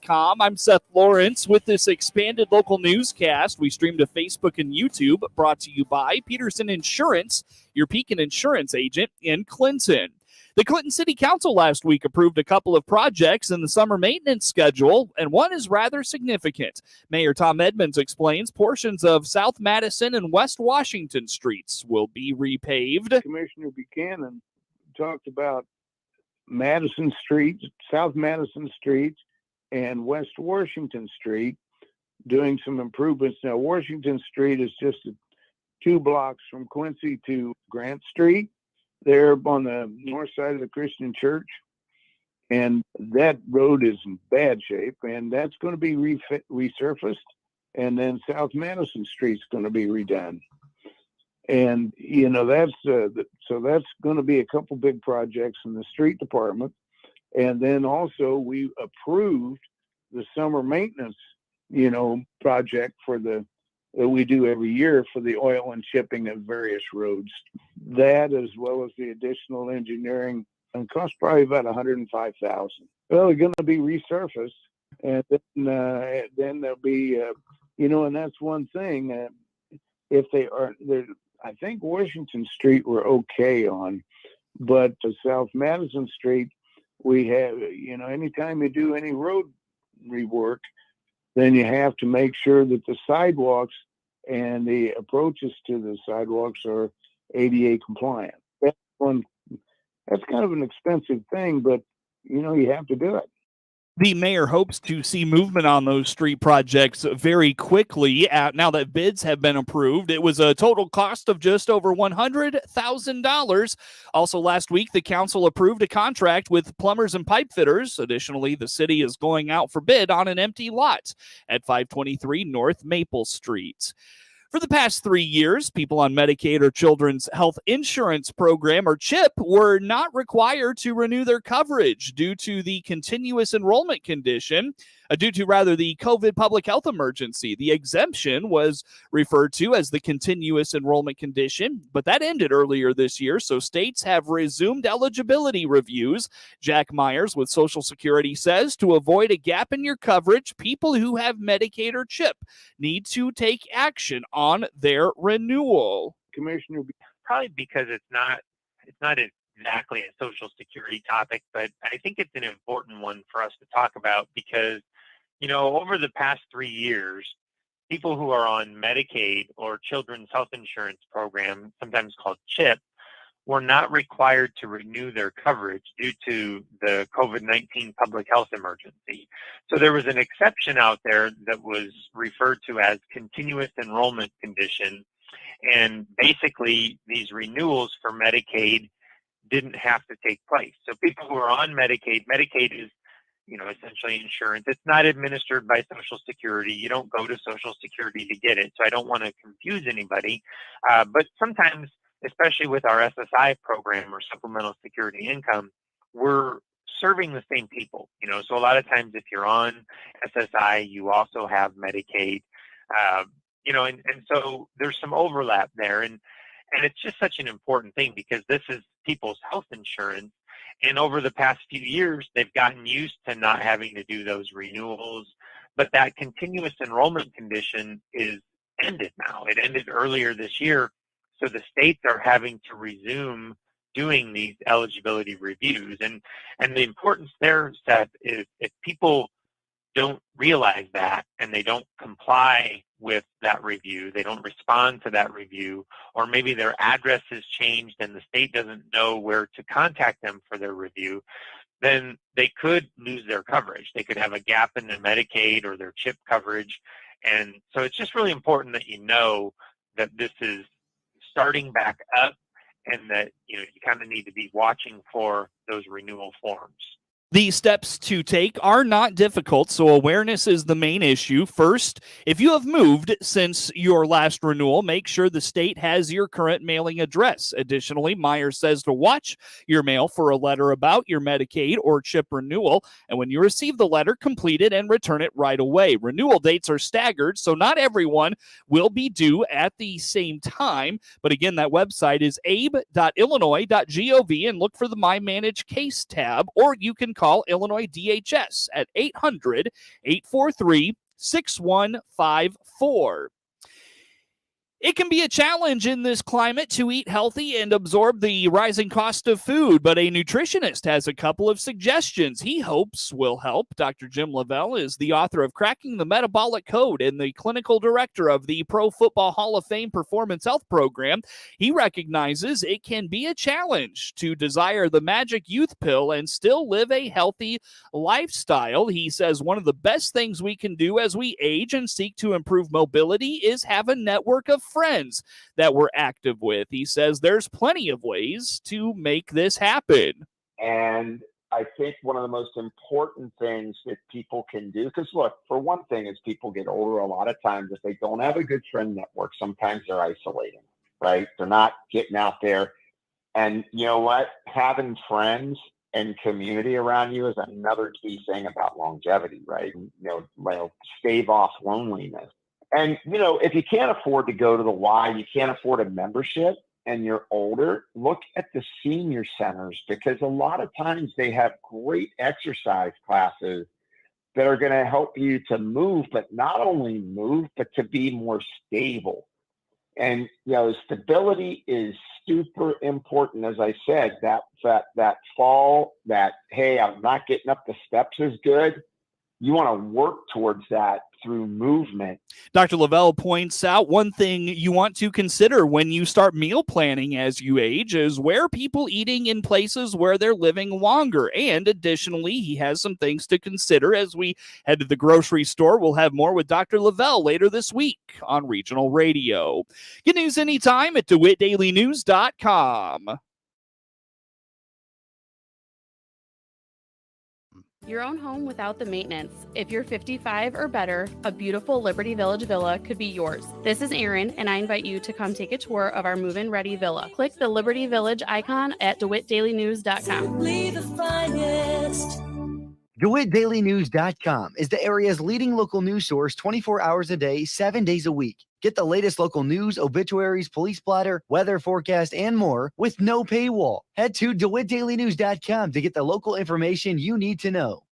WHOW.com. I'm Seth Lawrence with this expanded local newscast. We stream to Facebook and YouTube, brought to you by Peterson Insurance, your Pekin insurance agent in Clinton. The Clinton City Council last week approved a couple of projects in the summer maintenance schedule, and one is rather significant. Mayor Tom Edmonds explains portions of South Madison and West Washington streets will be repaved. Commissioner Buchanan talked about Madison Street, South Madison Street, and West Washington Street doing some improvements. Now, Washington Street is just 2 blocks from Quincy to Grant Street. They're on the north side of the Christian church, and that road is in bad shape, and that's going to be resurfaced, and then South Madison Street's going to be redone. And, you know, that's going to be a couple big projects in the street department. And then also we approved the summer maintenance, project that we do every year for the oil and chipping of various roads. That, as well as the additional engineering, and cost probably about $105,000. Well, they're going to be resurfaced, and then there'll be, and that's one thing. If they are there, I think Washington Street we're okay on, but South Madison Street, we have, anytime you do any road rework, then you have to make sure that the sidewalks and the approaches to the sidewalks are ADA compliant. That's kind of an expensive thing, but you have to do it. The mayor hopes to see movement on those street projects very quickly now that bids have been approved. It was a total cost of just over $100,000. Also last week, the council approved a contract with plumbers and pipe fitters. Additionally, the city is going out for bid on an empty lot at 523 North Maple Street. For the past 3 years, people on Medicaid or Children's Health Insurance Program, or CHIP, were not required to renew their coverage due to the continuous enrollment condition, the COVID public health emergency. The exemption was referred to as the continuous enrollment condition, but that ended earlier this year, so states have resumed eligibility reviews. Jack Myers with Social Security says to avoid a gap in your coverage, people who have Medicaid or CHIP need to take action on their renewal. Commissioner, probably because it's not exactly a Social Security topic, but I think it's an important one for us to talk about because, over the past 3 years, people who are on Medicaid or Children's Health Insurance Program, sometimes called CHIP, were not required to renew their coverage due to the COVID-19 public health emergency. So there was an exception out there that was referred to as continuous enrollment condition. And basically, these renewals for Medicaid didn't have to take place. So people who are on Medicaid is, essentially insurance. It's not administered by Social Security. You don't go to Social Security to get it. So I don't want to confuse anybody. But sometimes, especially with our SSI program or supplemental security income, we're serving the same people. So a lot of times if you're on SSI, you also have Medicaid, and so there's some overlap there. And it's just such an important thing because this is people's health insurance. And over the past few years, they've gotten used to not having to do those renewals. But that continuous enrollment condition is ended now. It ended earlier this year. So the states are having to resume doing these eligibility reviews. And the importance there, Seth, is if people don't realize that and they don't comply with that review, they don't respond to that review, or maybe their address has changed and the state doesn't know where to contact them for their review, then they could lose their coverage. They could have a gap in their Medicaid or their CHIP coverage. And so it's just really important that you know that this is starting back up and that you kind of need to be watching for those renewal forms. The steps to take are not difficult, so awareness is the main issue. First, if you have moved since your last renewal, make sure the state has your current mailing address. Additionally, Myers says to watch your mail for a letter about your Medicaid or CHIP renewal, and when you receive the letter, complete it and return it right away. Renewal dates are staggered, so not everyone will be due at the same time, but again, that website is abe.illinois.gov and look for the My Managed Case tab, or you can call Illinois DHS at 800-843-6154. It can be a challenge in this climate to eat healthy and absorb the rising cost of food, but a nutritionist has a couple of suggestions he hopes will help. Dr. Jim Lavelle is the author of Cracking the Metabolic Code and the clinical director of the Pro Football Hall of Fame Performance Health Program. He recognizes it can be a challenge to desire the magic youth pill and still live a healthy lifestyle. He says one of the best things we can do as we age and seek to improve mobility is have a network of friends that we're active with. He says there's plenty of ways to make this happen. And I think one of the most important things that people can do, because look, for one thing, as people get older, a lot of times if they don't have a good friend network, sometimes they're isolating, right? They're not getting out there. And you know what? Having friends and community around you is another key thing about longevity, right? Stave off loneliness. And, if you can't afford to go to the Y, you can't afford a membership and you're older, look at the senior centers, because a lot of times they have great exercise classes that are going to help you to move, but not only move, but to be more stable. And, stability is super important. As I said, that fall, hey, I'm not getting up the steps is good. You want to work towards that through movement. Dr. Lavelle points out one thing you want to consider when you start meal planning as you age is where are people eating in places where they're living longer. And additionally, he has some things to consider as we head to the grocery store. We'll have more with Dr. Lavelle later this week on Regional Radio. Get news anytime at DeWittDailyNews.com. Your own home without the maintenance. If you're 55 or better, a beautiful Liberty Village villa could be yours. This is Erin, and I invite you to come take a tour of our move-in ready villa. Click the Liberty Village icon at DeWittDailyNews.com. Simply the finest. DeWittDailyNews.com is the area's leading local news source 24 hours a day, 7 days a week. Get the latest local news, obituaries, police blotter, weather forecast, and more with no paywall. Head to DeWittDailyNews.com to get the local information you need to know.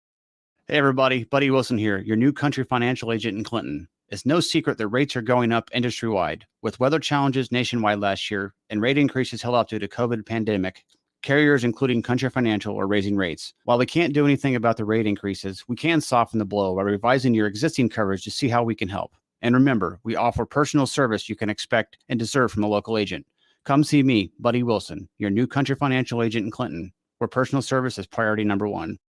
Hey everybody, Buddy Wilson here, your new country financial agent in Clinton. It's no secret that rates are going up industry-wide. With weather challenges nationwide last year and rate increases held up due to COVID pandemic, carriers, including Country Financial, are raising rates. While we can't do anything about the rate increases, we can soften the blow by revising your existing coverage to see how we can help. And remember, we offer personal service you can expect and deserve from a local agent. Come see me, Buddy Wilson, your new Country Financial agent in Clinton, where personal service is priority number one.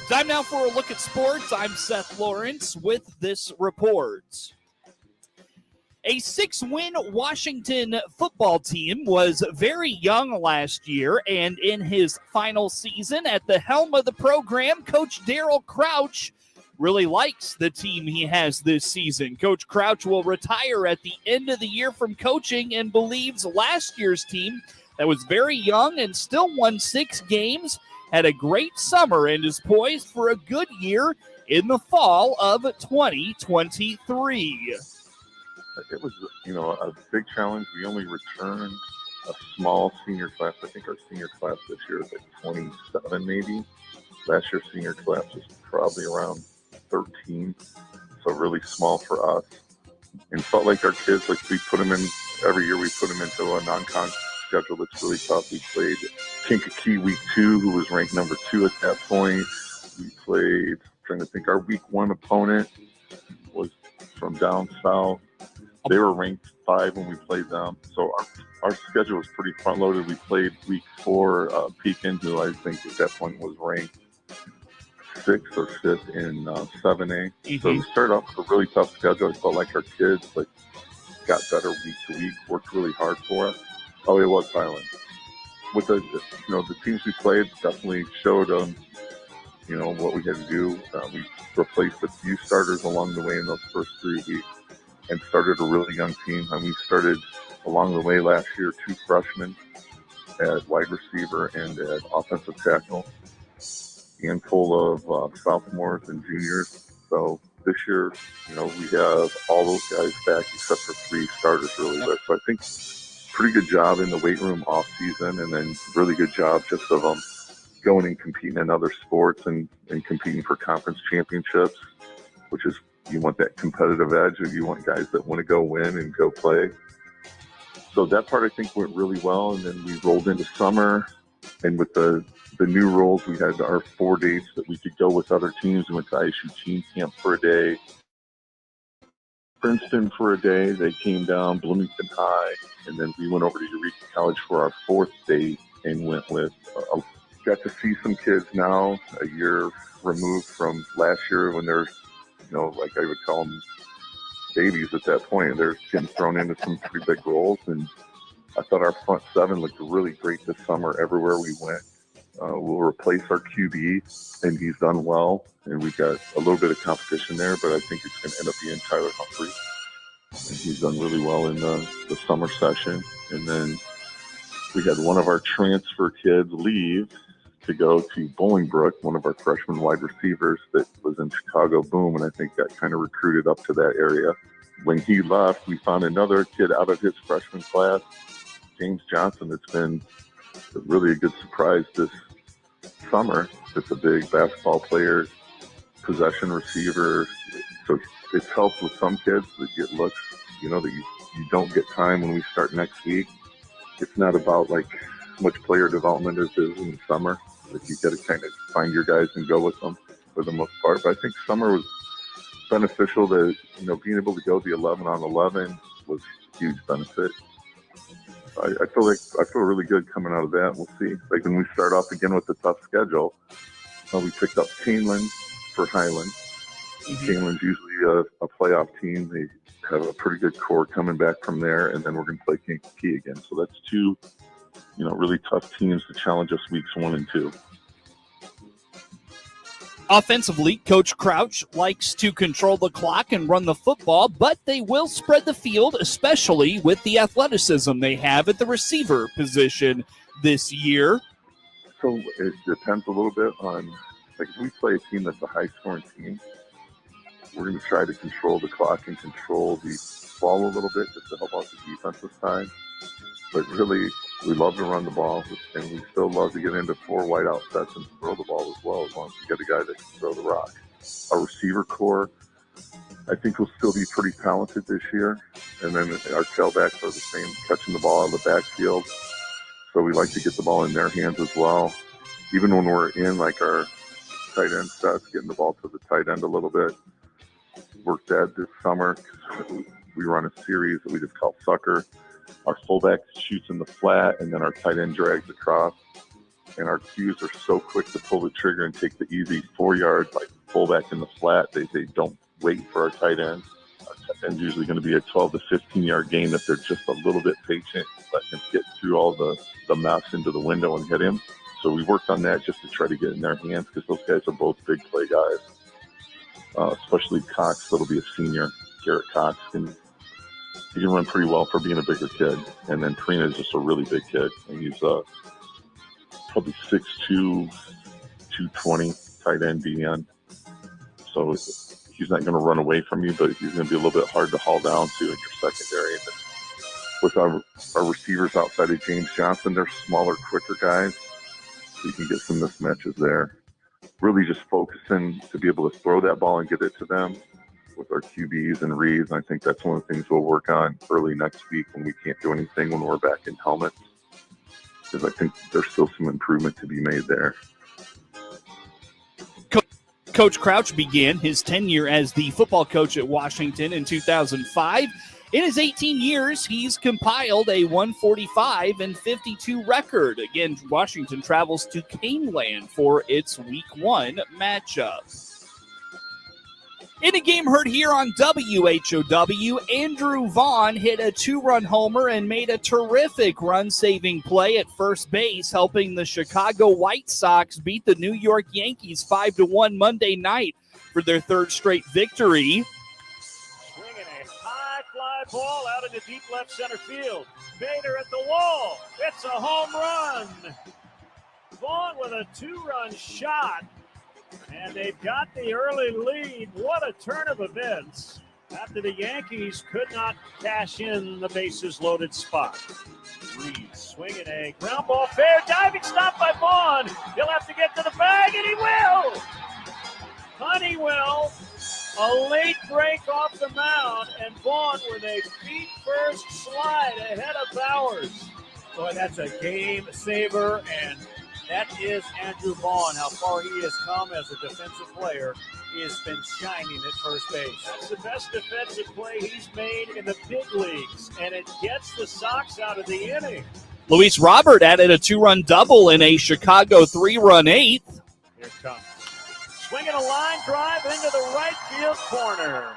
Time now for a look at sports. I'm Seth Lawrence with this report. A 6-win Washington football team was very young last year, and in his final season at the helm of the program, Coach Darryl Crouch really likes the team he has this season. Coach Crouch will retire at the end of the year from coaching and believes last year's team that was very young and still won 6 games had a great summer and is poised for a good year in the fall of 2023. It was, a big challenge. We only returned a small senior class. I think our senior class this year is like 27 maybe. Last year's senior class was probably around 13, so really small for us. And felt like our kids, like we put them in, every year we put them into a non-con schedule that's really tough. We played Kankakee week 2, who was ranked number 2 at that point. We played, trying to think, our week 1 opponent was from down south. They were ranked 5 when we played them. So our schedule was pretty front-loaded. We played week 4, Pekin, who I think at that point was ranked 6th or 5th in 7A. Mm-hmm. So we started off with a really tough schedule. I felt like our kids got better week to week, worked really hard for us. Oh, it was violent. With the teams we played definitely showed what we had to do. We replaced a few starters along the way in those first 3 weeks and started a really young team. And we started along the way last year 2 freshmen at wide receiver and at offensive tackle, and full of sophomores and juniors. So this year, we have all those guys back except for 3 starters really. So I think pretty good job in the weight room off season, and then really good job just of them going and competing in other sports and competing for conference championships, which is, you want that competitive edge, and you want guys that want to go win and go play. So that part, I think, went really well. And then we rolled into summer, and with the new rules, we had our 4 dates that we could go with other teams. We went to ISU team camp for a day, Princeton for a day. They came down, Bloomington High, and then we went over to Eureka College for our 4th date and went with got to see some kids now, a year removed from last year when they're, like I would call them babies at that point. They're getting thrown into some pretty big roles, and I thought our front 7 looked really great this summer everywhere we went. We'll replace our QB, and he's done well, and we've got a little bit of competition there, but I think it's going to end up being Tyler Humphrey, and he's done really well in the summer session. And then we had one of our transfer kids leave to go to Bolingbrook, one of our freshman wide receivers that was in Chicago Boom, and I think got kind of recruited up to that area. When he left, we found another kid out of his freshman class, James Johnson, that's been really a good surprise this summer. Just a big basketball player, possession receiver. So it's helped with some kids that get looks, that you don't get time when we start next week. It's not about like much player development as it is in the summer. Like, you got to kind of find your guys and go with them for the most part. But I think summer was beneficial. That being able to go the 11-on-11 was a huge benefit. I feel really good coming out of that. We'll see. Like, when we start off again with the tough schedule, we picked up Canelan for Highland. Canelan's usually a playoff team. They have a pretty good core coming back from there, and then we're going to play Kankakee again. So that's 2, really tough teams to challenge us weeks 1 and 2. Offensively, Coach Crouch likes to control the clock and run the football, but they will spread the field, especially with the athleticism they have at the receiver position this year. So it depends a little bit on, like, if we play a team that's a high-scoring team, we're going to try to control the clock and control the ball a little bit just to help out the defensive side. But really, we love to run the ball, and we still love to get into 4 wideout sets and throw the ball as well, as long as we get a guy that can throw the rock. Our receiver core, I think, will still be pretty talented this year. And then our tailbacks are the same, catching the ball out of the backfield. So we like to get the ball in their hands as well. Even when we're in, like, our tight end sets, getting the ball to the tight end a little bit. Worked that this summer. We run a series that we just call Sucker. Our fullback shoots in the flat, and then our tight end drags across. And our Qs are so quick to pull the trigger and take the easy 4-yard, like, fullback in the flat. They don't wait for our tight end. Our tight end's usually going to be a 12 to 15-yard gain if they're just a little bit patient, let him get through all the mess into the window and hit him. So we worked on that just to try to get in their hands, because those guys are both big play guys. Especially Cox, that'll be a senior. Garrett Cox he can run pretty well for being a bigger kid. And then Trina is just a really big kid, and he's probably 6'2", 220 tight end DN. So he's not going to run away from you, but he's going to be a little bit hard to haul down to in your secondary. And with our receivers outside of James Johnson, they're smaller, quicker guys, so you can get some mismatches there. Really just focusing to be able to throw that ball and get it to them with our QBs and reads. I think that's one of the things we'll work on early next week when we can't do anything when we're back in helmets, because I think there's still some improvement to be made there. Coach Crouch began his tenure as the football coach at Washington in 2005. In his 18 years, he's compiled a 145-52 record. Again, Washington travels to Caneland for its Week 1 matchup. In a game heard here on WHOW, Andrew Vaughn hit a 2-run homer and made a terrific run-saving play at first base, helping the Chicago White Sox beat the New York Yankees 5-1 Monday night for their 3rd straight victory. Swinging a high fly ball out into deep left center field. Bader at the wall. It's a home run. Vaughn with a 2-run shot. And they've got the early lead. What a turn of events. after the Yankees could not cash in the bases loaded spot. Reed swinging a ground ball, fair diving stop by Vaughn. He'll have to get to the bag, and he will. Honeywell, a late break off the mound, and Vaughn with a feet-first slide ahead of Bowers. Boy, that's a game saver, and that is Andrew Vaughn. How far he has come as a defensive player. He has been shining at first base. That's the best defensive play he's made in the big leagues, and it gets the Sox out of the inning. Luis Robert added a 2-run double in a Chicago 3-run eighth. Here it comes. Swinging a line drive into the right field corner.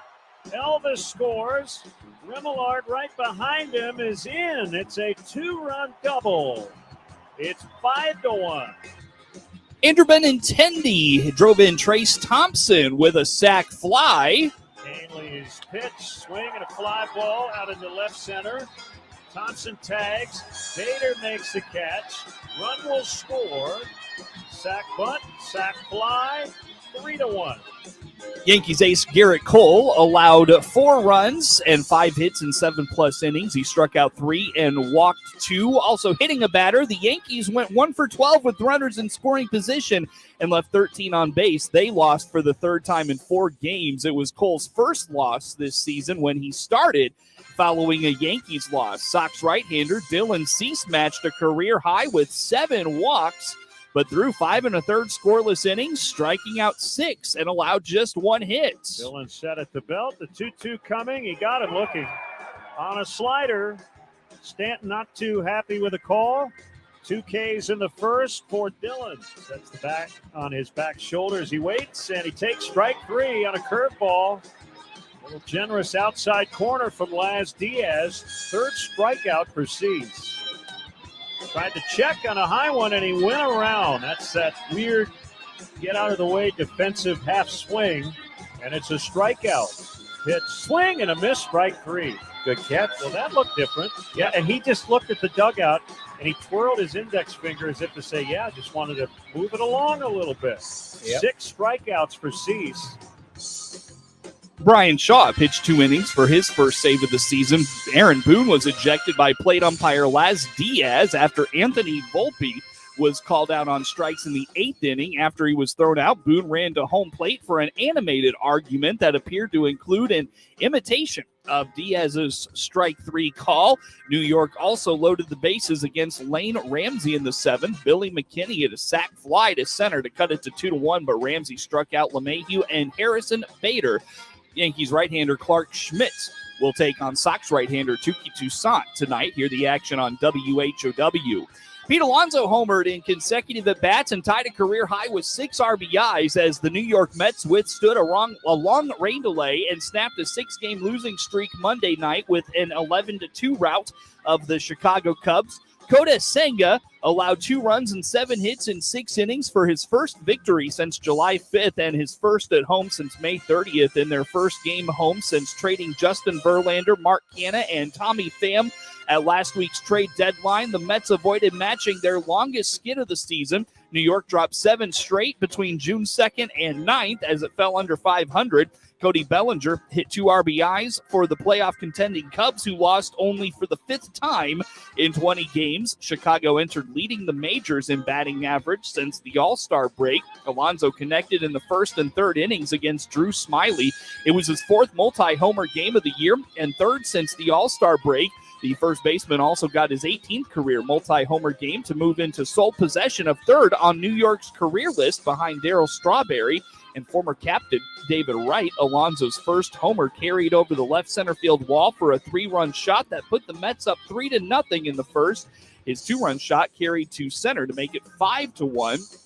Elvis scores. Remillard right behind him is in. It's a 2-run double. It's 5-1. Andrew Benintendi drove in Trace Thompson with a sac fly. Ainley's pitch, swing and a fly ball out into left center. Thompson tags. Bader makes the catch. Run will score. Sac bunt, sac fly, 3-1. Yankees ace Garrett Cole allowed 4 runs and 5 hits in 7+ innings. He struck out 3 and walked 2. Also hitting a batter, the Yankees went 1 for 12 with runners in scoring position and left 13 on base. They lost for the 3rd time in 4 games. It was Cole's first loss this season when he started following a Yankees loss. Sox right-hander Dylan Cease matched a career high with 7 walks, but threw 5 1/3 scoreless innings, striking out 6 and allowed just 1 hit. Dylan set at the belt. The 2-2 coming. He got him looking on a slider. Stanton not too happy with the call. 2 Ks in the first for Dylan. Sets the bat on his back shoulders. He waits, and he takes strike 3 on a curveball. A little generous outside corner from Laz Diaz. 3rd strikeout for Cease. Tried to check on a high one, and he went around. That's that weird get-out-of-the-way defensive half swing, and it's a strikeout. Pitch, swing, and a miss, strike 3. Good catch. Well, that looked different. Yeah, and he just looked at the dugout, and he twirled his index finger as if to say, yeah, just wanted to move it along a little bit. Yep. 6 strikeouts for Cease. Brian Shaw pitched 2 innings for his first save of the season. Aaron Boone was ejected by plate umpire Laz Diaz after Anthony Volpe was called out on strikes in the 8th inning. After he was thrown out, Boone ran to home plate for an animated argument that appeared to include an imitation of Diaz's strike 3 call. New York also loaded the bases against Lane Ramsey in the 7th. Billy McKinney hit a sac fly to center to cut it to 2-1, but Ramsey struck out LeMahieu and Harrison Bader. Yankees right-hander Clark Schmidt will take on Sox right-hander Touki Toussaint tonight. Hear the action on WHOW. Pete Alonso homered in consecutive at-bats and tied a career high with 6 RBIs as the New York Mets withstood a long rain delay and snapped a 6-game losing streak Monday night with an 11-2 rout of the Chicago Cubs. Kota Senga allowed 2 runs and 7 hits in 6 innings for his first victory since July 5th and his first at home since May 30th in their first game home since trading Justin Verlander, Mark Canha, and Tommy Pham at last week's trade deadline. The Mets avoided matching their longest skid of the season. New York dropped 7 straight between June 2nd and 9th as it fell under 500. Cody Bellinger hit 2 RBIs for the playoff contending Cubs, who lost only for the 5th time in 20 games. Chicago entered leading the majors in batting average since the All-Star break. Alonso connected in the 1st and 3rd innings against Drew Smyly. It was his 4th multi-homer game of the year and 3rd since the All-Star break. The first baseman also got his 18th career multi-homer game to move into sole possession of 3rd on New York's career list behind Darryl Strawberry and former captain David Wright. Alonso's first homer carried over the left center field wall for a 3-run shot that put the Mets up 3-0 in the first. His 2-run shot carried to center to make it 5-1.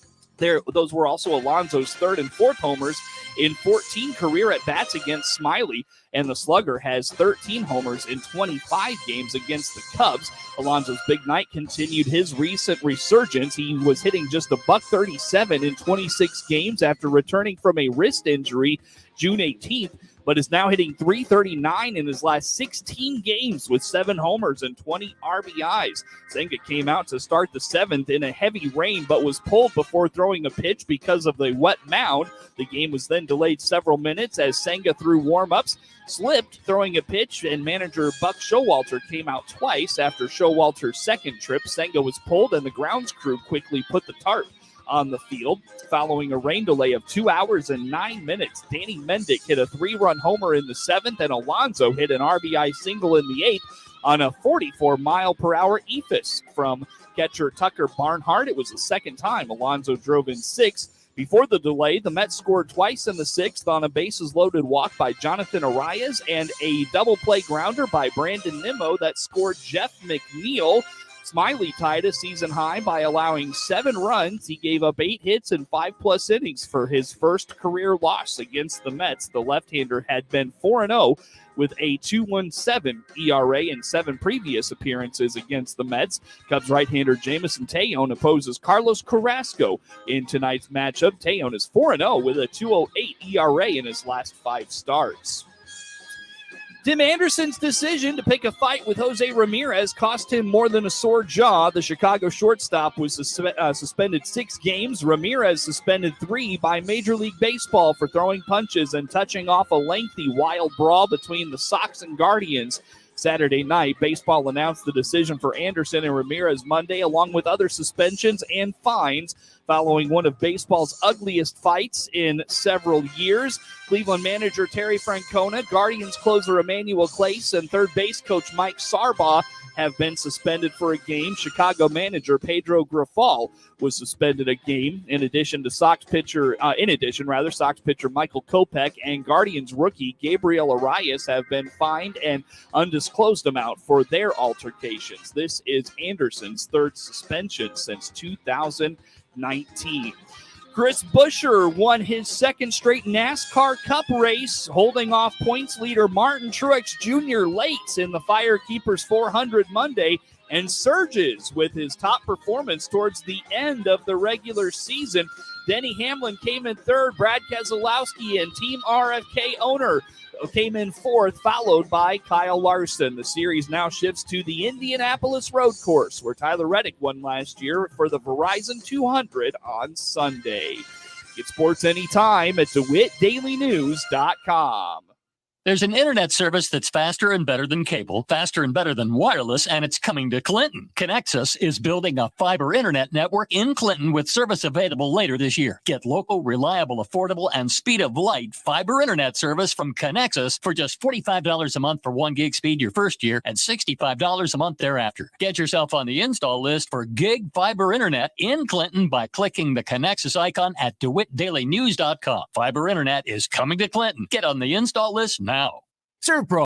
Those were also Alonso's 3rd and 4th homers in 14 career at-bats against Smyly, and the slugger has 13 homers in 25 games against the Cubs. Alonso's big night continued his recent resurgence. He was hitting just $137 in 26 games after returning from a wrist injury June 18th, but is now hitting .339 in his last 16 games with 7 homers and 20 RBIs. Senga came out to start the 7th in a heavy rain, but was pulled before throwing a pitch because of the wet mound. The game was then delayed several minutes as Senga threw warm-ups, slipped throwing a pitch, and manager Buck Showalter came out twice. After Showalter's second trip, Senga was pulled and the grounds crew quickly put the tarp on the field. Following a rain delay of 2 hours and 9 minutes, Danny Mendick hit a 3-run homer in the 7th, and Alonso hit an RBI single in the 8th on a 44-mile-per-hour eephus from catcher Tucker Barnhart. It was the second time Alonso drove in 6. Before the delay, the Mets scored twice in the 6th on a bases-loaded walk by Jonathan Arias and a double-play grounder by Brandon Nimmo that scored Jeff McNeil. Smiley tied a season high by allowing 7 runs. He gave up 8 hits and 5+ innings for his first career loss against the Mets. The left-hander had been 4-0 with a 2.17 ERA in 7 previous appearances against the Mets. Cubs right-hander Jameson Taillon opposes Carlos Carrasco in tonight's matchup. Taillon is 4-0 with a 2.08 ERA in his last 5 starts. Tim Anderson's decision to pick a fight with Jose Ramirez cost him more than a sore jaw. The Chicago shortstop was suspended 6 games. Ramirez suspended 3 by Major League Baseball for throwing punches and touching off a lengthy wild brawl between the Sox and Guardians Saturday night. Baseball announced the decision for Anderson and Ramirez Monday, along with other suspensions and fines following one of baseball's ugliest fights in several years. Cleveland manager Terry Francona, Guardians closer Emmanuel Clace, and third base coach Mike Sarbaugh have been suspended for a game. Chicago manager Pedro Grifol was suspended a game. In addition, Sox pitcher Michael Kopech and Guardians rookie Gabriel Arias have been fined an undisclosed amount for their altercations. This is Anderson's 3rd suspension since 2019. Chris Buescher won his 2nd straight NASCAR Cup race, holding off points leader Martin Truex Jr. late in the Firekeepers 400 Monday, and surges with his top performance towards the end of the regular season. Denny Hamlin came in 3rd. Brad Keselowski and Team RFK owner came in 4th, followed by Kyle Larson. The series now shifts to the Indianapolis Road Course, where Tyler Reddick won last year for the Verizon 200 on Sunday. Get sports anytime at DeWittDailyNews.com. There's an internet service that's faster and better than cable, faster and better than wireless, and it's coming to Clinton. Connexus is building a fiber internet network in Clinton with service available later this year. Get local, reliable, affordable, and speed of light fiber internet service from Connexus for just $45 a month for 1 gig speed your first year and $65 a month thereafter. Get yourself on the install list for gig fiber internet in Clinton by clicking the Connexus icon at DeWittDailyNews.com. Fiber internet is coming to Clinton. Get on the install list now. ServPro.